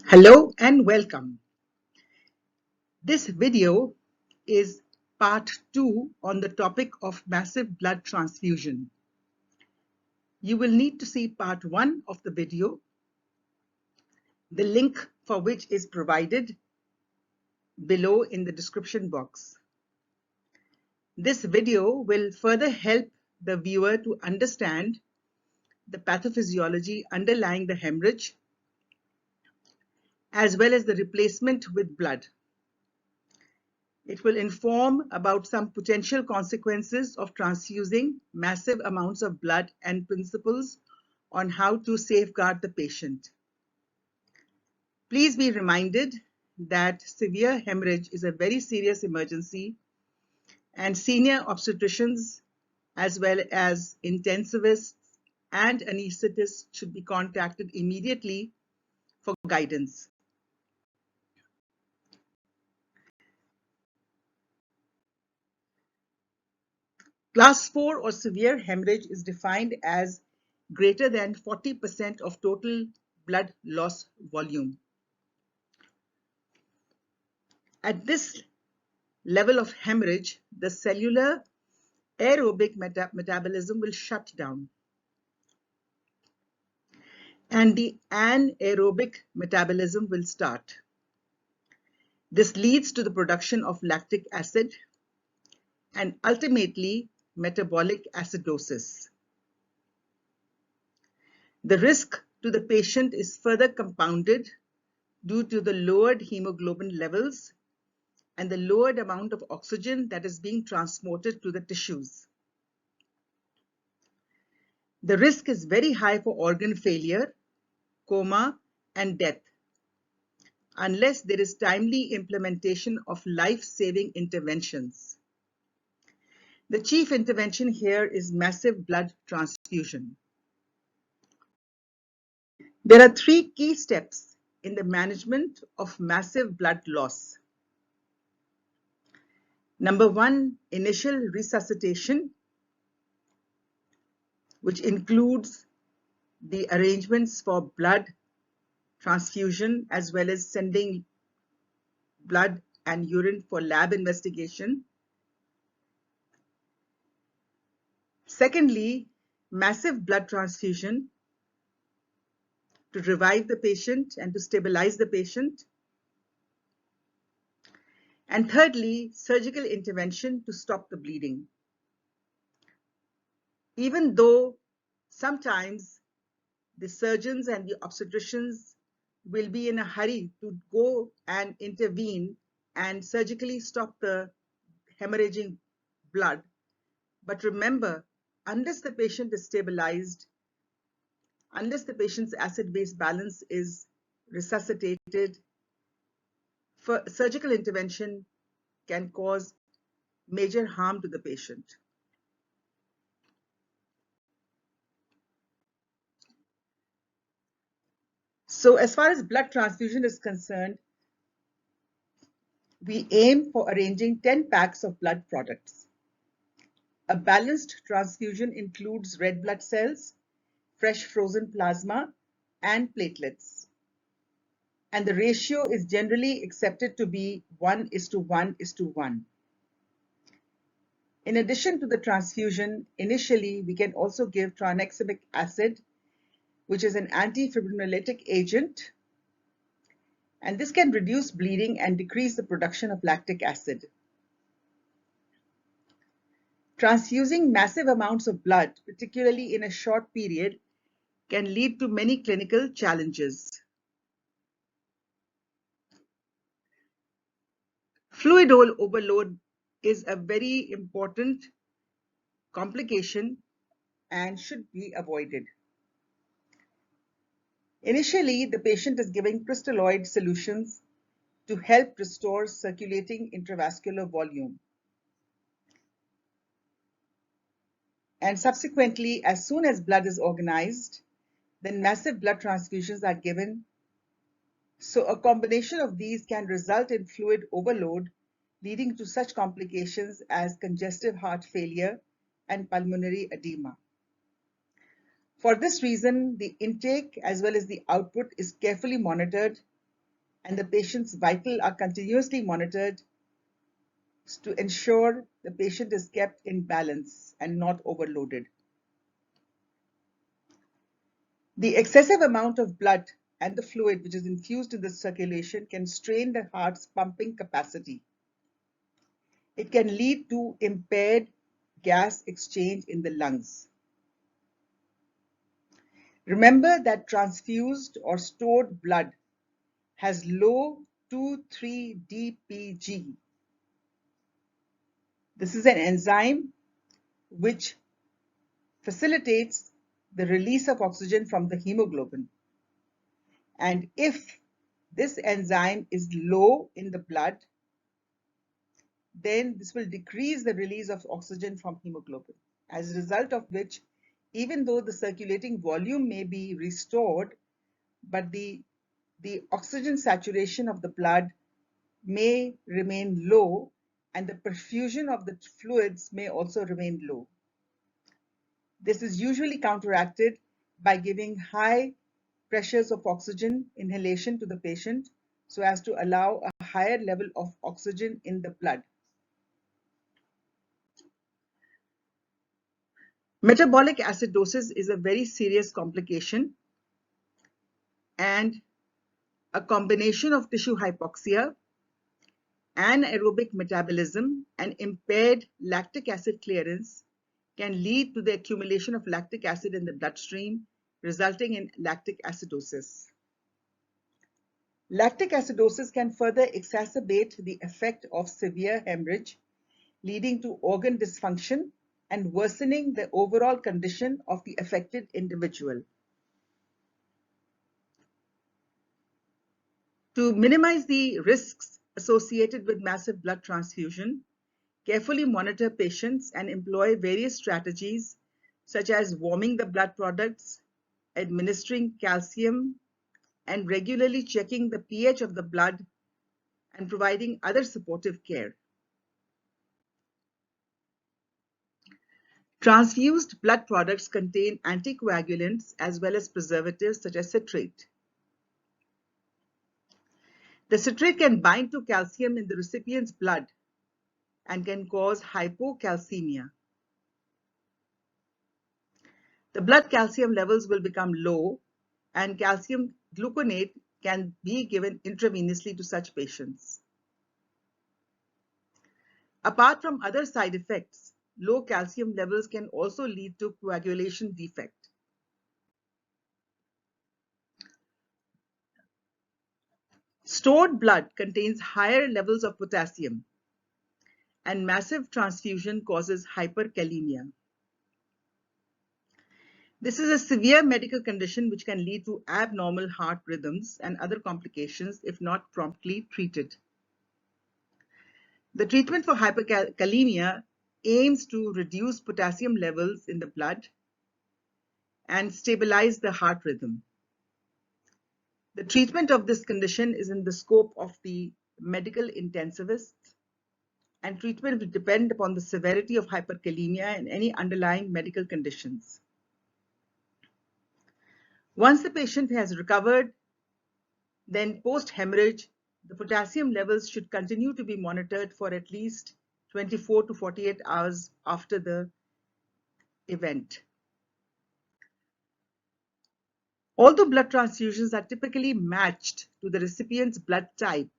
Hello and welcome. This video is part 2 on the topic of massive blood transfusion. You will need to see part 1 of the video, the link for which is provided below in the description box. This video will further help the viewer to understand the pathophysiology underlying the hemorrhage as well as the replacement with blood. It will inform about some potential consequences of transfusing massive amounts of blood and principles on how to safeguard the patient. Please be reminded that severe hemorrhage is a very serious emergency, and senior obstetricians as well as intensivists and anesthetists should be contacted immediately for guidance. Class 4 or severe hemorrhage is defined as greater than 40% of total blood loss volume. At this level of hemorrhage, the cellular aerobic metabolism will shut down, and the anaerobic metabolism will start. This leads to the production of lactic acid and ultimately metabolic acidosis. The risk to the patient is further compounded due to the lowered hemoglobin levels and the lowered amount of oxygen that is being transported to the tissues. The risk is very high for organ failure, coma, and death, unless there is timely implementation of life-saving interventions. The chief intervention here is massive blood transfusion. There are 3 key steps in the management of massive blood loss. Number 1, initial resuscitation, which includes the arrangements for blood transfusion as well as sending blood and urine for lab investigation. Secondly, massive blood transfusion to revive the patient and to stabilize the patient. And thirdly, surgical intervention to stop the bleeding. Even though sometimes the surgeons and the obstetricians will be in a hurry to go and intervene and surgically stop the hemorrhaging blood. But remember, unless the patient is stabilized, unless the patient's acid-base balance is resuscitated, surgical intervention can cause major harm to the patient. So as far as blood transfusion is concerned, we aim for arranging 10 packs of blood products. A balanced transfusion includes red blood cells, fresh frozen plasma, and platelets. And the ratio is generally accepted to be 1:1:1. In addition to the transfusion, initially we can also give tranexamic acid, which is an antifibrinolytic agent, and this can reduce bleeding and decrease the production of lactic acid. Transfusing massive amounts of blood, particularly in a short period, can lead to many clinical challenges. Fluid overload is a very important complication and should be avoided. Initially, the patient is given crystalloid solutions to help restore circulating intravascular volume. And subsequently, as soon as blood is organized, then massive blood transfusions are given. So a combination of these can result in fluid overload, leading to such complications as congestive heart failure and pulmonary edema. For this reason, the intake as well as the output is carefully monitored and the patient's vitals are continuously monitored to ensure the patient is kept in balance and not overloaded. The excessive amount of blood and the fluid which is infused in the circulation can strain the heart's pumping capacity. It can lead to impaired gas exchange in the lungs. Remember that transfused or stored blood has low 2,3-DPG. This is an enzyme which facilitates the release of oxygen from the hemoglobin. And if this enzyme is low in the blood, then this will decrease the release of oxygen from hemoglobin, as a result of which, even though the circulating volume may be restored, but the oxygen saturation of the blood may remain low, and the perfusion of the fluids may also remain low. This is usually counteracted by giving high pressures of oxygen inhalation to the patient so as to allow a higher level of oxygen in the blood. Metabolic acidosis is a very serious complication and a combination of tissue hypoxia, anaerobic metabolism, and impaired lactic acid clearance can lead to the accumulation of lactic acid in the bloodstream, resulting in lactic acidosis. Lactic acidosis can further exacerbate the effect of severe hemorrhage, leading to organ dysfunction and worsening the overall condition of the affected individual. To minimize the risks associated with massive blood transfusion, carefully monitor patients and employ various strategies such as warming the blood products, administering calcium, and regularly checking the pH of the blood and providing other supportive care. Transfused blood products contain anticoagulants as well as preservatives such as citrate. The citrate can bind to calcium in the recipient's blood and can cause hypocalcemia. The blood calcium levels will become low, and calcium gluconate can be given intravenously to such patients. Apart from other side effects, low calcium levels can also lead to coagulation defect. Stored blood contains higher levels of potassium, and massive transfusion causes hyperkalemia. This is a severe medical condition which can lead to abnormal heart rhythms and other complications if not promptly treated. The treatment for hyperkalemia aims to reduce potassium levels in the blood and stabilize the heart rhythm. The treatment of this condition is in the scope of the medical intensivists, and treatment will depend upon the severity of hyperkalemia and any underlying medical conditions. Once the patient has recovered, then post-hemorrhage, the potassium levels should continue to be monitored for at least 24 to 48 hours after the event. Although blood transfusions are typically matched to the recipient's blood type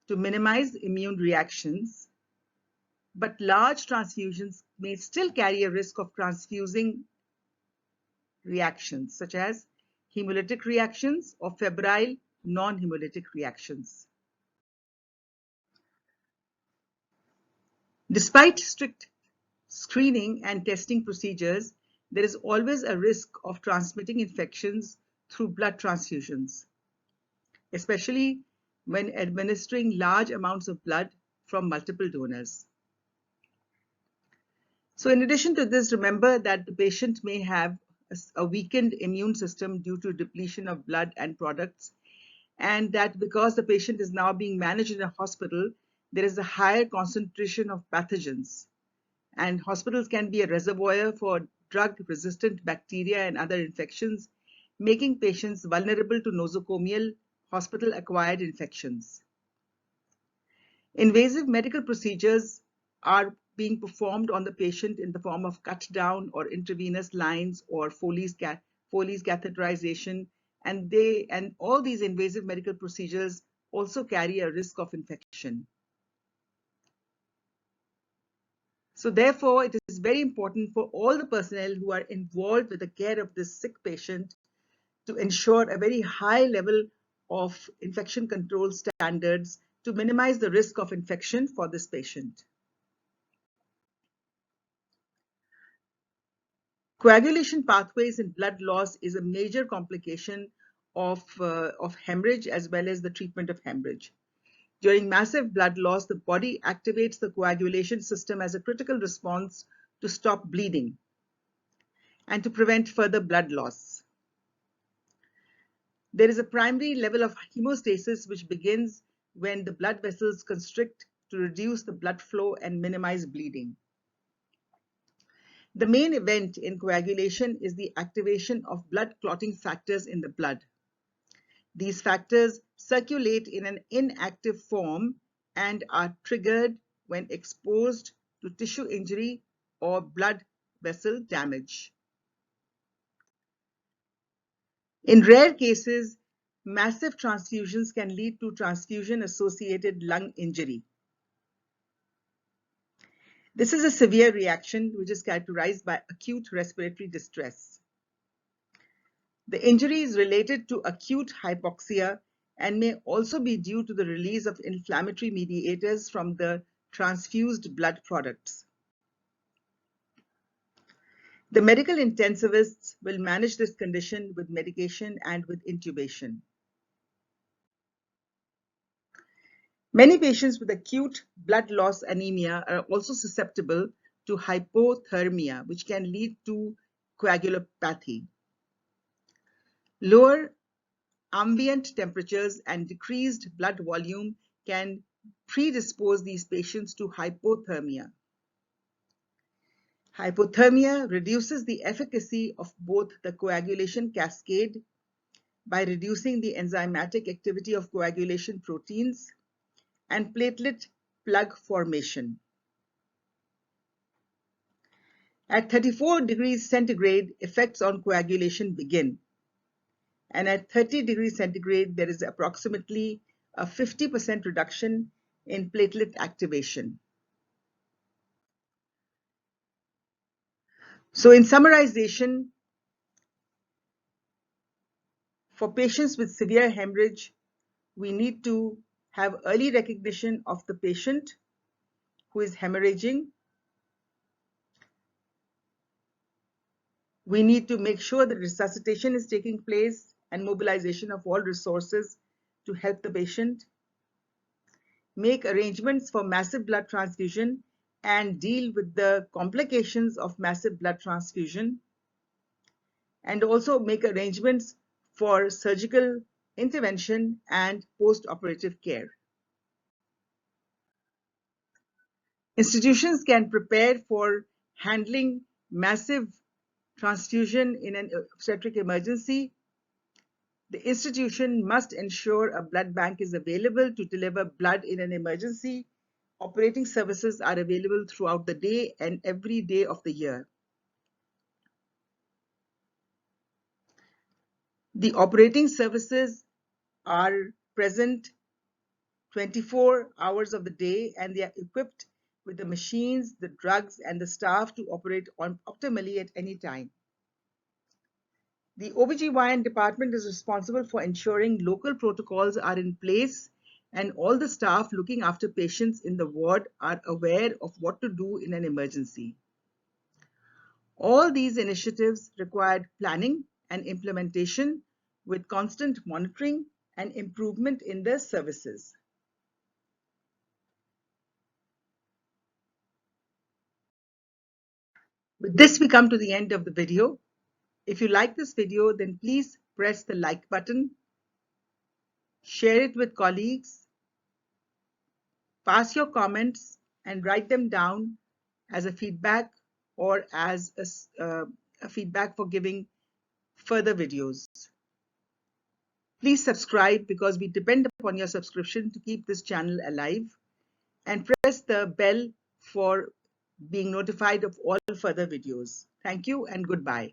to minimize immune reactions, but large transfusions may still carry a risk of transfusing reactions such as hemolytic reactions or febrile non-hemolytic reactions. Despite strict screening and testing procedures, there is always a risk of transmitting infections through blood transfusions, especially when administering large amounts of blood from multiple donors. So in addition to this, remember that the patient may have a weakened immune system due to depletion of blood and products, and that because the patient is now being managed in a hospital, there is a higher concentration of pathogens, and hospitals can be a reservoir for drug-resistant bacteria and other infections, making patients vulnerable to nosocomial hospital-acquired infections. Invasive medical procedures are being performed on the patient in the form of cut-down or intravenous lines or Foley's catheterization, and all these invasive medical procedures also carry a risk of infection. So therefore, it is very important for all the personnel who are involved with the care of this sick patient to ensure a very high level of infection control standards to minimize the risk of infection for this patient. Coagulation pathways in blood loss is a major complication of hemorrhage as well as the treatment of hemorrhage. During massive blood loss, the body activates the coagulation system as a critical response to stop bleeding and to prevent further blood loss. There is a primary level of hemostasis which begins when the blood vessels constrict to reduce the blood flow and minimize bleeding. The main event in coagulation is the activation of blood clotting factors in the blood. These factors circulate in an inactive form and are triggered when exposed to tissue injury or blood vessel damage. In rare cases, massive transfusions can lead to transfusion-associated lung injury. This is a severe reaction which is characterized by acute respiratory distress. The injury is related to acute hypoxia and may also be due to the release of inflammatory mediators from the transfused blood products. The medical intensivists will manage this condition with medication and with intubation. Many patients with acute blood loss anemia are also susceptible to hypothermia, which can lead to coagulopathy. Lower ambient temperatures and decreased blood volume can predispose these patients to hypothermia. Hypothermia reduces the efficacy of both the coagulation cascade by reducing the enzymatic activity of coagulation proteins and platelet plug formation. At 34 degrees centigrade, effects on coagulation begin. And at 30 degrees centigrade, there is approximately a 50% reduction in platelet activation. So in summarization, for patients with severe hemorrhage, we need to have early recognition of the patient who is hemorrhaging. We need to make sure that resuscitation is taking place and mobilization of all resources to help the patient. Make arrangements for massive blood transfusion and deal with the complications of massive blood transfusion. And also make arrangements for surgical intervention and post-operative care. Institutions can prepare for handling massive transfusion in an obstetric emergency. The institution must ensure a blood bank is available to deliver blood in an emergency. Operating services are available throughout the day and every day of the year. The operating services are present 24 hours of the day, and they are equipped with the machines, the drugs, and the staff to operate optimally at any time. The OBGYN department is responsible for ensuring local protocols are in place and all the staff looking after patients in the ward are aware of what to do in an emergency. All these initiatives required planning and implementation with constant monitoring and improvement in their services. With this, we come to the end of the video. If you like this video, then please press the like button, share it with colleagues, pass your comments and write them down as a feedback or as a feedback for giving further videos. Please subscribe because we depend upon your subscription to keep this channel alive, and press the bell for being notified of all further videos. Thank you and goodbye.